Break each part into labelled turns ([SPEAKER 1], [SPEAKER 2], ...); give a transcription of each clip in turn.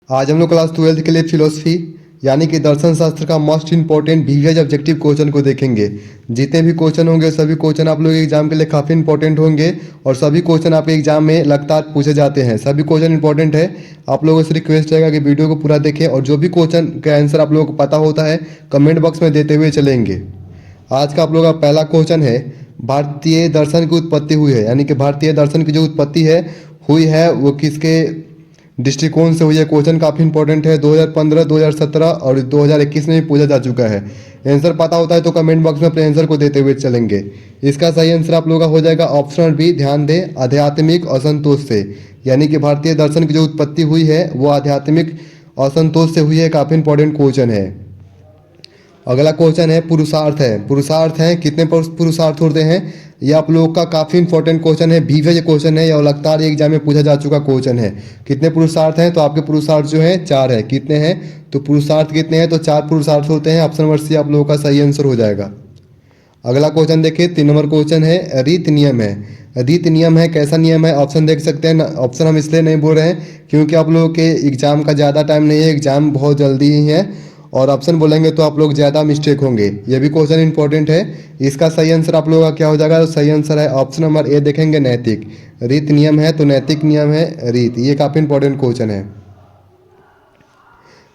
[SPEAKER 1] आज हम लोग क्लास 12th के लिए फिलोसफी यानी कि दर्शन शास्त्र का most important previous objective question को देखेंगे। जितने भी क्वेश्चन होंगे सभी क्वेश्चन आप लोग एग्जाम के लिए काफ़ी इंपॉर्टेंट होंगे और सभी क्वेश्चन आपके एग्जाम में लगातार पूछे जाते हैं। सभी क्वेश्चन इंपॉर्टेंट है। आप लोगों से रिक्वेस्ट रहेगा कि वीडियो को पूरा देखें और जो भी क्वेश्चन का आंसर आप लोगों को पता होता है कमेंट बॉक्स में देते हुए चलेंगे। आज का आप लोगों का पहला क्वेश्चन है, भारतीय दर्शन की उत्पत्ति हुई है यानी कि भारतीय दर्शन की जो उत्पत्ति हुई है वो किसके दृष्टिकोण से हुई है। क्वेश्चन काफ़ी इंपॉर्टेंट है। 2015, 2017 और 2021 में भी पूछा जा चुका है। आंसर पता होता है तो कमेंट बॉक्स में अपने आंसर को देते हुए चलेंगे। इसका सही आंसर आप लोगों का हो जाएगा ऑप्शन बी। ध्यान दें, आध्यात्मिक असंतोष से, यानी कि भारतीय दर्शन की जो उत्पत्ति हुई है वो आध्यात्मिक असंतोष से हुई है। काफ़ी इंपॉर्टेंट क्वेश्चन है। अगला क्वेश्चन है पुरुषार्थ है। पुरुषार्थ है, कितने पुरुषार्थ होते हैं, ये आप लोगों का काफ़ी इंपॉर्टेंट क्वेश्चन है। बीवे क्वेश्चन है या लगातार एग्जाम में पूछा जा चुका क्वेश्चन है। कितने पुरुषार्थ हैं, तो आपके पुरुषार्थ जो है 4 है। कितने हैं, तो पुरुषार्थ कितने हैं, तो 4 पुरुषार्थ होते हैं। ऑप्शन नंबर सी आप लोगों का सही आंसर हो जाएगा। अगला क्वेश्चन देखिए, 3 नंबर क्वेश्चन है, रीत नियम है। रीत नियम है, कैसा नियम है, ऑप्शन देख सकते हैं। ऑप्शन हम इसलिए नहीं बोल रहे हैं क्योंकि आप लोगों के एग्जाम का ज़्यादा टाइम नहीं है, एग्जाम बहुत जल्दी ही है और ऑप्शन बोलेंगे तो आप लोग ज़्यादा मिस्टेक होंगे। ये भी क्वेश्चन इंपॉर्टेंट है। इसका सही आंसर आप लोगों का क्या हो जाएगा, तो सही आंसर है ऑप्शन नंबर ए देखेंगे, नैतिक। रीत नियम है तो नैतिक नियम है रीत। ये काफ़ी इंपॉर्टेंट क्वेश्चन है।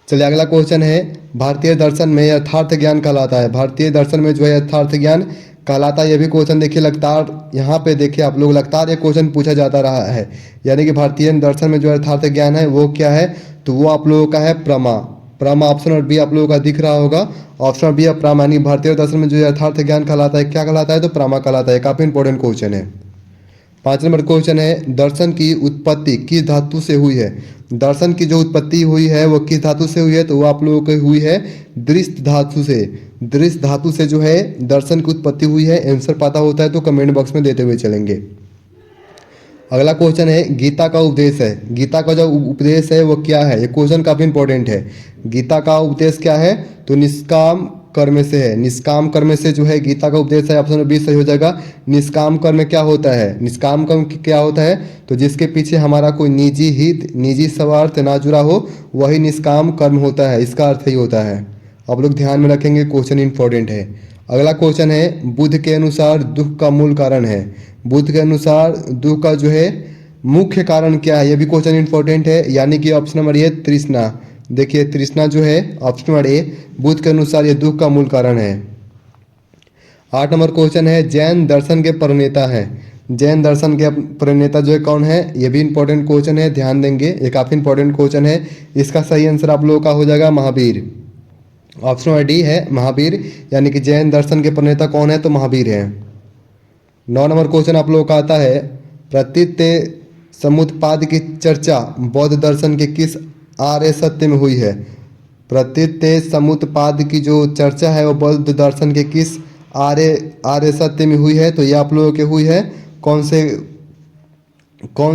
[SPEAKER 1] चलिए अगला क्वेश्चन है, भारतीय दर्शन में यथार्थ ज्ञान कहलाता है। भारतीय दर्शन में जो है यथार्थ ज्ञान कहलाता है। ये भी क्वेश्चन देखिए लगातार यहाँ पे देखिए आप लोग लगातार ये क्वेश्चन पूछा जाता रहा है। यानी कि भारतीय दर्शन में जो यथार्थ ज्ञान है वो क्या है, तो वो आप लोगों का है प्रमा। प्रमा ऑप्शन और बी आप लोगों का दिख रहा होगा। ऑप्शन बी है प्रमा, यानी भारतीय दर्शन में जो यथार्थ ज्ञान कहलाता है क्या कहलाता है, तो प्रमा कहलाता है। काफ़ी इंपॉर्टेंट क्वेश्चन है। 5 नंबर क्वेश्चन है, दर्शन की उत्पत्ति किस धातु से हुई है। दर्शन की जो उत्पत्ति हुई है वो किस धातु से हुई है, तो वो आप लोगों की हुई है दृष्ट धातु से। दृष्ट धातु से जो है दर्शन की उत्पत्ति हुई है। आंसर पता होता है तो कमेंट बॉक्स में देते हुए चलेंगे। अगला क्वेश्चन है, गीता का उपदेश है। गीता का जो उपदेश है वो क्या है, ये क्वेश्चन काफ़ी इंपॉर्टेंट है। गीता का उपदेश क्या है, तो निष्काम कर्म से है। निष्काम कर्म से जो है गीता का उपदेश है। ऑप्शन बी सही हो जाएगा। निष्काम कर्म क्या होता है, निष्काम कर्म क्या होता है, तो जिसके पीछे हमारा कोई निजी हित, निजी स्वार्थ ना जुड़ा हो वही निष्काम कर्म होता है। इसका अर्थ ही होता है। आप लोग ध्यान में रखेंगे, क्वेश्चन इंपॉर्टेंट है। अगला क्वेश्चन है, बुद्ध के अनुसार दुख का मूल कारण है। बुद्ध के अनुसार दुख का जो है मुख्य कारण क्या है, यह भी क्वेश्चन इंपॉर्टेंट है। यानी कि ऑप्शन नंबर ए तृष्णा। देखिए तृष्णा जो है ऑप्शन नंबर ए बुद्ध के अनुसार ये दुख का मूल कारण है। 8 नंबर क्वेश्चन है, जैन दर्शन के प्रणेता है। जैन दर्शन के प्रणेता जो है कौन है, ये भी इंपॉर्टेंट क्वेश्चन है। ध्यान देंगे, ये काफ़ी इंपॉर्टेंट क्वेश्चन है। इसका सही आंसर आप लोगों का हो जाएगा महावीर। ऑप्शन नंबर डी है महावीर, यानी कि जैन दर्शन के प्रणेता कौन है, तो महावीर है। 9 नंबर क्वेश्चन आप लोगों का आता है, प्रतीत समुत्पाद की चर्चा बौद्ध दर्शन के किस आर्य सत्य में हुई है। प्रतीत समुत्पाद की जो चर्चा है वो बौद्ध दर्शन के किस आर्य सत्य में हुई है, तो ये आप लोगों के हुई है कौन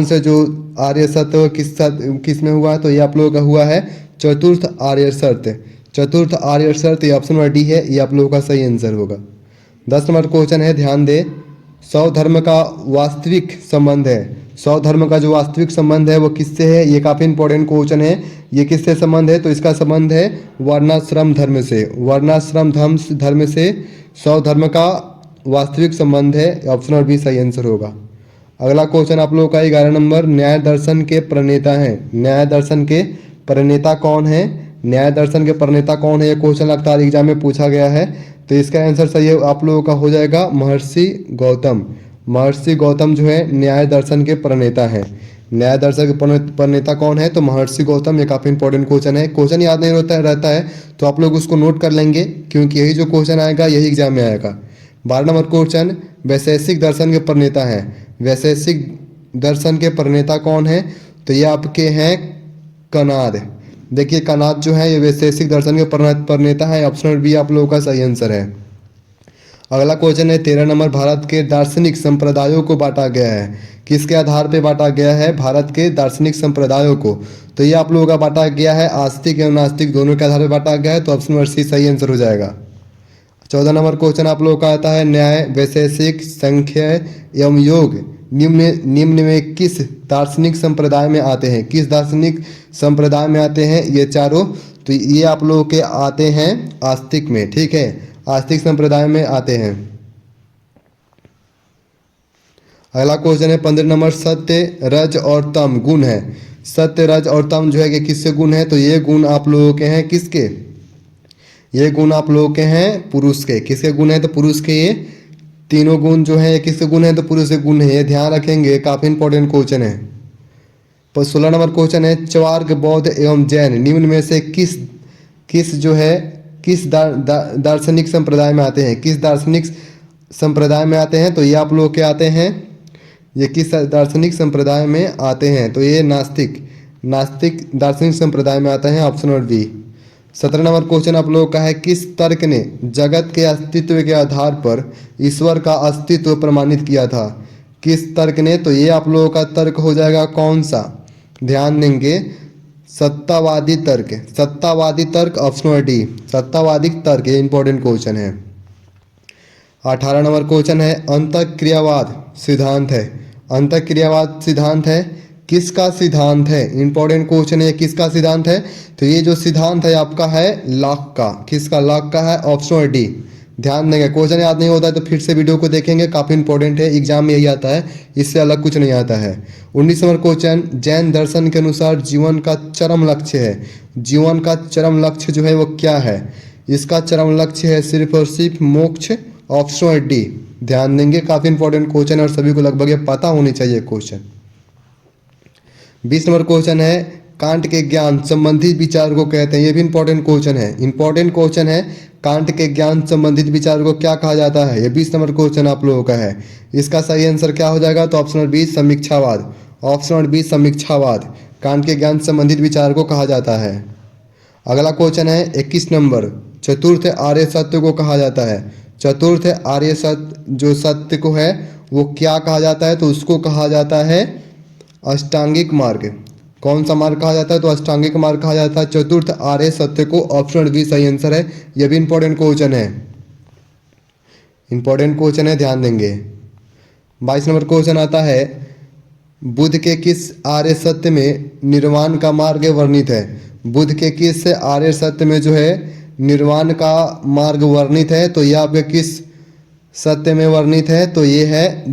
[SPEAKER 1] से जो आर्य सत्य किस में हुआ है, तो ये आप लोगों का हुआ है चतुर्थ आर्य सत्य। चतुर्थ आर्य सत्य, ये ऑप्शन नंबर डी है, ये आप लोगों का सही आंसर होगा। 10 नंबर क्वेश्चन है, ध्यान दे, सौ धर्म का वास्तविक संबंध है। सौ धर्म का जो वास्तविक संबंध है वो किससे है, ये काफ़ी इंपॉर्टेंट क्वेश्चन है। ये किससे संबंध है, तो इसका संबंध है वर्णाश्रम धर्म से। वर्णाश्रम धर्म से सौ धर्म का वास्तविक संबंध है। ऑप्शन और बी सही आंसर होगा। अगला क्वेश्चन आप लोगों का 11 नंबर, न्याय दर्शन के प्रणेता हैं। न्याय दर्शन के प्रणेता कौन है, न्याय दर्शन के प्रणेता कौन है, ये क्वेश्चन लगातार एग्जाम में पूछा गया है। तो इसका आंसर सही है आप लोगों का हो जाएगा महर्षि गौतम। महर्षि गौतम जो है न्याय दर्शन के प्रणेता हैं। न्याय दर्शन के प्रणेता कौन है, तो महर्षि गौतम। ये काफ़ी इंपॉर्टेंट क्वेश्चन है। क्वेश्चन याद नहीं रहता है तो आप लोग उसको नोट कर लेंगे क्योंकि यही जो क्वेश्चन आएगा यही एग्जाम में आएगा। 12 नंबर क्वेश्चन, वैशेषिक दर्शन के प्रणेता हैं। वैशेषिक दर्शन के प्रणेता कौन है, तो ये आपके हैं कनाद। देखिए कनाद जो है ये वैशेषिक दर्शन के प्रणेता है। ऑप्शन बी आप लोगों का सही आंसर है। अगला क्वेश्चन है 13 नंबर, भारत के दार्शनिक संप्रदायों को बांटा गया है। किसके आधार पे बांटा गया है, भारत के दार्शनिक संप्रदायों को, तो ये आप लोगों का बांटा गया है आस्तिक एवं नास्तिक दोनों के आधार पर बांटा गया है। तो ऑप्शन नंबर सी सही आंसर हो जाएगा। 14 नंबर क्वेश्चन आप लोगों का आता है, न्याय, वैशेषिक, संख्य एवं योग निम्न में किस दार्शनिक संप्रदाय में आते हैं? किस दार्शनिक संप्रदाय में आते हैं ये चारों? तो ये आप लोगों के आते हैं आस्तिक में, ठीक है, आस्तिक संप्रदाय में आते हैं। अगला क्वेश्चन है 15 नंबर, सत्य रज और तम गुण है। सत्य रज और तम जो है कि किससे गुण है? तो ये गुण आप लोगों के हैं किसके? ये गुण आप लोगों के हैं पुरुष के। किसके गुण है? तो पुरुष के। ये तीनों गुण जो है किसके गुण है? तो पुरुष के गुण है। ये ध्यान रखेंगे, काफी इंपॉर्टेंट क्वेश्चन है। पर 16 नंबर क्वेश्चन है, चवार्ग बौद्ध एवं जैन निम्न में से किस जो है किस दार्शनिक संप्रदाय में आते हैं? किस दार्शनिक संप्रदाय में आते हैं? तो ये आप लोग के आते हैं, ये किस दार्शनिक संप्रदाय में आते हैं? तो ये नास्तिक दार्शनिक संप्रदाय में आता है, option number b. 17 number question आप लोगों का है, किस तर्क ने जगत के अस्तित्व के आधार पर ईश्वर का अस्तित्व प्रमाणित किया था? किस तर्क ने? तो ये आप लोगों का तर्क हो जाएगा कौन सा? ध्यान देंगे, सत्तावादी तर्क। सत्तावादी तर्क, ऑप्शन नंबर डी, सत्तावादी तर्क। ये इंपॉर्टेंट क्वेश्चन है। 18 नंबर क्वेश्चन है, अंतःक्रियावाद सिद्धांत है। अंतःक्रियावाद सिद्धांत है, किसका सिद्धांत है? इंपॉर्टेंट क्वेश्चन है, किसका सिद्धांत है? तो ये जो सिद्धांत है आपका है लॉक का। किसका? लॉक का है, ऑप्शन नंबर डी। ध्यान देंगे, क्वेश्चन याद नहीं होता है तो फिर से वीडियो को देखेंगे, काफी इंपॉर्टेंट है, एग्जाम में यही आता है, इससे अलग कुछ नहीं आता है। 19 नंबर क्वेश्चन, जैन दर्शन के अनुसार जीवन का चरम लक्ष्य है। जीवन का चरम लक्ष्य जो है वो क्या है? इसका चरम लक्ष्य है सिर्फ और सिर्फ मोक्ष, ऑप्शन नंबर डी। ध्यान देंगे, काफी इंपॉर्टेंट क्वेश्चन है और सभी को लगभग ये पता होनी चाहिए क्वेश्चन। 20 नंबर क्वेश्चन है, कांट के ज्ञान संबंधित विचार को कहते हैं। ये भी इंपॉर्टेंट क्वेश्चन है, इंपॉर्टेंट क्वेश्चन है। कांट के ज्ञान संबंधित विचार को क्या कहा जाता है? ये 20 नंबर क्वेश्चन आप लोगों का है। इसका सही आंसर क्या हो जाएगा? तो ऑप्शन नंबर बी, समीक्षावाद। ऑप्शन नंबर बी, समीक्षावाद। कांट के ज्ञान संबंधित विचार को कहा जाता है। अगला क्वेश्चन है 21 नंबर, चतुर्थ आर्य सत्य को कहा जाता है। चतुर्थ आर्य सत्य जो सत्य को है वो क्या कहा जाता है? तो उसको कहा जाता है अष्टांगिक मार्ग। कौन सा मार्ग कहा जाता है? तो अष्टांगिक मार्ग कहा जाता है चतुर्थ आर्य सत्य को, ऑप्शन बी सही आंसर है। यह भी इंपॉर्टेंट क्वेश्चन है, इंपॉर्टेंट क्वेश्चन है, ध्यान देंगे। 22 नंबर क्वेश्चन आता है, बुद्ध के किस आर्य सत्य में निर्वाण का मार्ग वर्णित है? बुद्ध के किस आर्य सत्य में जो है निर्वाण का मार्ग वर्णित है? तो यह आपके किस सत्य में वर्णित है? तो ये है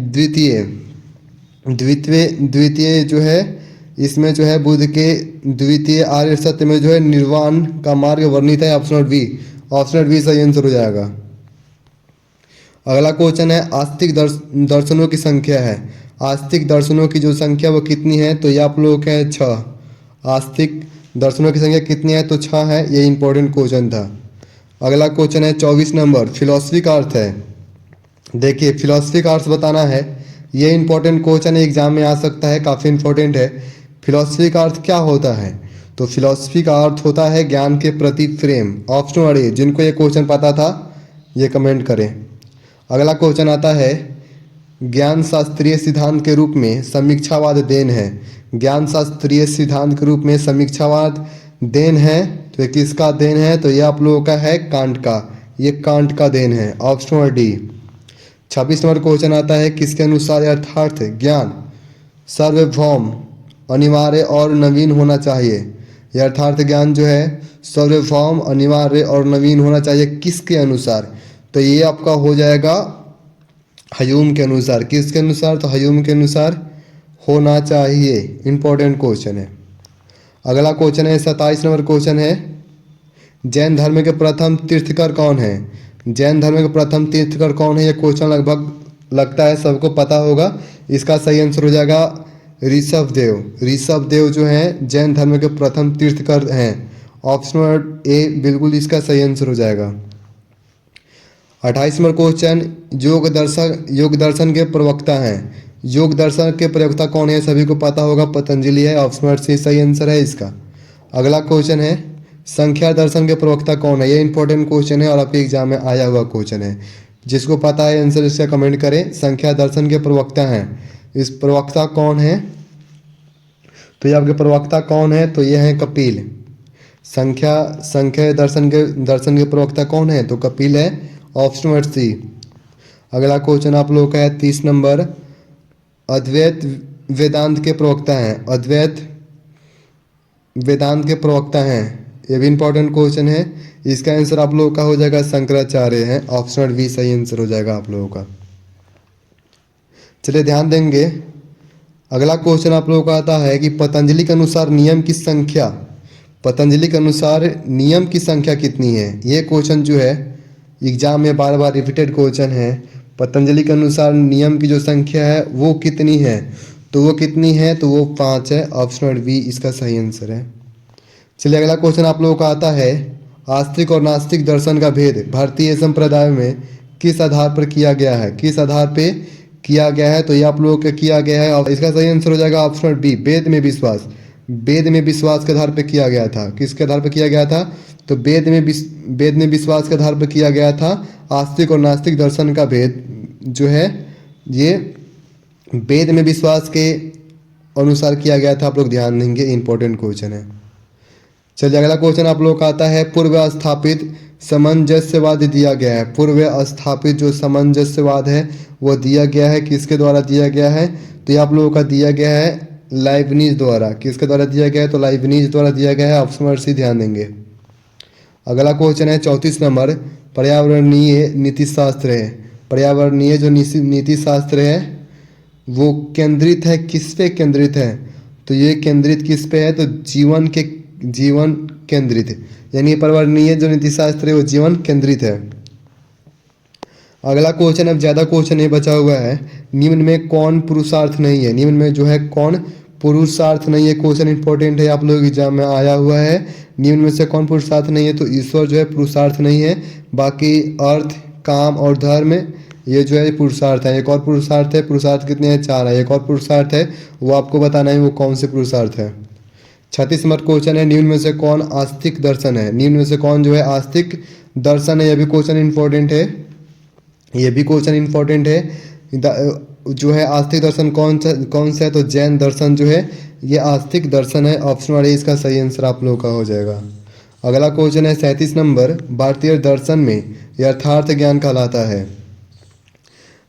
[SPEAKER 1] द्वितीय जो है, इसमें जो है बुद्ध के द्वितीय आर्य सत्य में जो है निर्वाण का मार्ग वर्णित है, option number b. Option number b सही आंसर हो जाएगा। अगला क्वेश्चन है, आस्तिक दर्शनों की संख्या है। आस्तिक दर्शनों की जो संख्या वो कितनी है? तो ये आप लोगों के हैं 6। आस्तिक दर्शनों की संख्या कितनी है? तो 6 है। ये इंपॉर्टेंट क्वेश्चन था। अगला क्वेश्चन है 24 नंबर, फिलॉसफी का अर्थ है। देखिए, फिलॉसफी का अर्थ बताना है, ये इंपॉर्टेंट क्वेश्चन है, एग्जाम में आ सकता है, काफ़ी इंपॉर्टेंट है। फिलॉसफी का अर्थ क्या होता है? तो फिलॉसफी का अर्थ होता है ज्ञान के प्रति प्रेम, ऑप्शन नंबर ए। जिनको ये क्वेश्चन पता था ये कमेंट करें। अगला क्वेश्चन आता है, ज्ञान शास्त्रीय सिद्धांत के रूप में समीक्षावाद देन है। ज्ञान शास्त्रीय सिद्धांत के रूप में समीक्षावाद देन है, तो ये किसका देन है? तो ये आप लोगों का है कांट का। ये कांट का देन है, option number D. 26 number question आता है, किसके अनुसार यथार्थ ज्ञान सार्वभौम, अनिवार्य और नवीन होना चाहिए? यथार्थ ज्ञान जो है सार्वभौम, अनिवार्य और नवीन होना चाहिए, किसके अनुसार? तो ये आपका हो जाएगा ह्यूम के अनुसार। किसके अनुसार? तो ह्यूम के अनुसार होना चाहिए। इंपॉर्टेंट क्वेश्चन है। अगला क्वेश्चन है 27 नंबर क्वेश्चन है, जैन धर्म के प्रथम तीर्थकर कौन है? जैन धर्म के प्रथम तीर्थकर कौन है? ये क्वेश्चन लगभग लगता है सबको पता होगा। इसका सही आंसर हो जाएगा ऋषभदेव। ऋषभदेव जो है जैन धर्म के प्रथम तीर्थकर हैं, ऑप्शन नंबर ए बिल्कुल इसका सही आंसर हो जाएगा। 28 नंबर क्वेश्चन, योग दर्शन के प्रवक्ता हैं। योग दर्शन के प्रवक्ता कौन है? सभी को पता होगा, पतंजलि है, ऑप्शन नंबर सी सही आंसर है इसका। अगला क्वेश्चन है, संख्या दर्शन के प्रवक्ता कौन है? ये इंपॉर्टेंट क्वेश्चन है और आपके एग्जाम में आया हुआ क्वेश्चन है। जिसको पता है आंसर इसका कमेंट करें। संख्या दर्शन के प्रवक्ता हैं, इस प्रवक्ता कौन है? तो ये आपके प्रवक्ता कौन है? तो ये है कपिल। संख्या दर्शन के प्रवक्ता कौन है? तो कपिल है, ऑप्शन नंबर सी। अगला क्वेश्चन आप लोगों का है 30 नंबर, अद्वैत वेदांत के प्रवक्ता हैं। अद्वैत वेदांत के प्रवक्ता हैं, ये भी इंपॉर्टेंट क्वेश्चन है। इसका आंसर आप लोगों का हो जाएगा शंकराचार्य हैं। ऑप्शन बी सही आंसर हो जाएगा आप लोगों का। चलिए ध्यान देंगे। अगला क्वेश्चन आप लोगों का आता है कि पतंजलि के अनुसार नियम की संख्या, पतंजलि के अनुसार नियम की संख्या कितनी है। ये क्वेश्चन जो है एग्जाम में बार बार रिपीटेड क्वेश्चन है। पतंजलि के अनुसार नियम की जो संख्या है वो कितनी है, तो वो कितनी है, तो वो 5 है। ऑप्शन बी इसका सही आंसर है। चलिए अगला क्वेश्चन आप लोगों का आता है, आस्तिक और नास्तिक दर्शन का भेद भारतीय संप्रदाय में किस आधार पर किया गया है। किस आधार पे किया गया है, तो ये आप लोगों का किया गया है और इसका सही आंसर हो जाएगा ऑप्शन बी वेद में विश्वास। वेद में विश्वास के आधार पर किया गया था। किसके आधार पर किया गया था, तो वेद में विश्वास के आधार पर किया गया था। आस्तिक और नास्तिक दर्शन का भेद जो है ये वेद में विश्वास के अनुसार किया गया था। आप लोग ध्यान देंगे, इंपॉर्टेंट क्वेश्चन है। चलिए अगला क्वेश्चन आप लोगों का आता है, पूर्व स्थापित सामंजस्यवाद दिया गया है। पूर्व स्थापित जो सामंजस्यवाद है वो दिया गया है, किसके द्वारा दिया गया है, तो ये आप लोगों का दिया गया है लाइबनिज द्वारा। किसके द्वारा दिया गया है, तो लाइबनिज द्वारा दिया गया है। ऑप्शन सी ध्यान देंगे। अगला क्वेश्चन है 34 नंबर, पर्यावरणीय नीति शास्त्र है। पर्यावरणीय जो नीति शास्त्र है वो केंद्रित है, किस पे केंद्रित है, तो ये केंद्रित किस पे है, तो जीवन केंद्रित, यानी पर्यावरणीय जो नीति शास्त्र है वो जीवन केंद्रित है। अगला क्वेश्चन, अब ज़्यादा क्वेश्चन ये बचा हुआ है, निम्न में कौन पुरुषार्थ नहीं है। निम्न में जो है कौन पुरुषार्थ नहीं है, क्वेश्चन इंपॉर्टेंट है, आप लोग एग्जाम में आया हुआ है। निम्न में से कौन पुरुषार्थ नहीं है, तो ईश्वर जो है पुरुषार्थ नहीं है। बाकी अर्थ, काम और धर्म ये जो है पुरुषार्थ है। एक और पुरुषार्थ है, पुरुषार्थ कितने हैं, 4 है। एक और पुरुषार्थ है, वो आपको बताना है वो कौन से पुरुषार्थ है। 36 नंबर क्वेश्चन है, निम्न में से कौन आस्तिक दर्शन है। निम्न में से कौन जो है आस्तिक दर्शन है, यह भी क्वेश्चन इंपॉर्टेंट है। ये भी क्वेश्चन इंपॉर्टेंट है। जो है आस्तिक दर्शन कौन सा है, तो जैन दर्शन जो है ये आस्तिक दर्शन है। ऑप्शन ए इसका सही आंसर आप लोगों का हो जाएगा। अगला क्वेश्चन है 37 नंबर, भारतीय दर्शन में यथार्थ ज्ञान कहलाता है।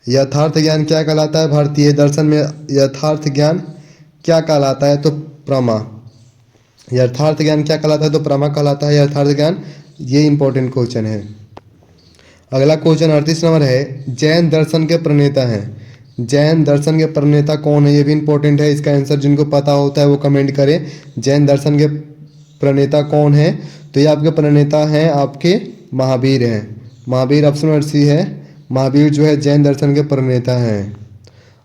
[SPEAKER 1] यथार्थ ज्ञान क्या कहलाता है, भारतीय दर्शन में यथार्थ ज्ञान क्या कहलाता है, तो प्रमा। यथार्थ ज्ञान क्या कहलाता है, तो प्रमा कहलाता है यथार्थ ज्ञान। ये इंपॉर्टेंट क्वेश्चन है। अगला क्वेश्चन 38 नंबर है, जैन दर्शन के प्रणेता हैं। जैन दर्शन के प्रणेता कौन है, ये भी इंपॉर्टेंट है। इसका आंसर जिनको पता होता है वो कमेंट करें, जैन दर्शन के प्रणेता कौन है, तो ये आपके प्रणेता हैं आपके महावीर हैं। महावीर ऑप्शन सी है, महावीर जो है जैन दर्शन के प्रणेता हैं।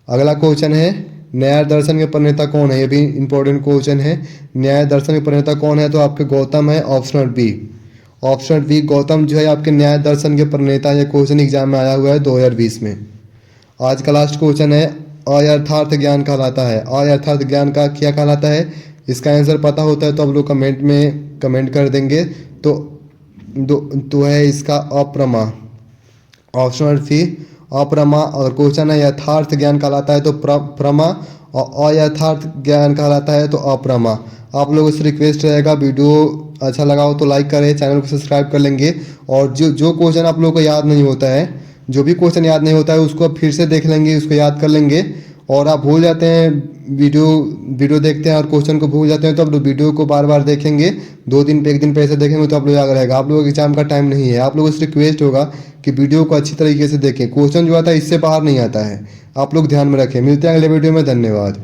[SPEAKER 1] अगला क्वेश्चन है, न्याय दर्शन के प्रणेता कौन है, ये भी इंपॉर्टेंट क्वेश्चन है। न्याय दर्शन के प्रणेता कौन है, तो आपके गौतम है। Option b, option b Gautam जो है आपके न्याय दर्शन के प्रणेता। ये क्वेश्चन एग्जाम में आया हुआ है 2020 में। आज का लास्ट क्वेश्चन है, अयथार्थ ज्ञान कहलाता है। अयथार्थ ज्ञान का क्या कहलाता है, इसका आंसर पता होता है तो आप लोग कमेंट में कमेंट कर देंगे। तो है इसका अप्रमा। Option C अप्रमा। और क्वेश्चन है यथार्थ ज्ञान कहलाता है तो प्रमा, और अयथार्थ ज्ञान कहलाता है तो अप्रमा। आप लोगों से रिक्वेस्ट रहेगा, वीडियो अच्छा लगा हो तो लाइक करें, चैनल को सब्सक्राइब कर लेंगे। और जो क्वेश्चन आप लोगों को याद नहीं होता है, जो भी क्वेश्चन याद नहीं होता है उसको आप फिर से देख लेंगे, उसको याद कर लेंगे। और आप भूल जाते हैं, वीडियो देखते हैं और क्वेश्चन को भूल जाते हैं, तो आप लोग वीडियो को बार बार देखेंगे, 2 दिन पे 1 दिन पे ऐसे देखेंगे तो आप लोग याद रहेगा। आप लोगों के एग्जाम का टाइम नहीं है, आप लोगों से रिक्वेस्ट होगा कि वीडियो को अच्छी तरीके से देखें। क्वेश्चन जो आता है इससे बाहर नहीं आता है, आप लोग ध्यान में रखें। मिलते हैं अगले वीडियो में, धन्यवाद।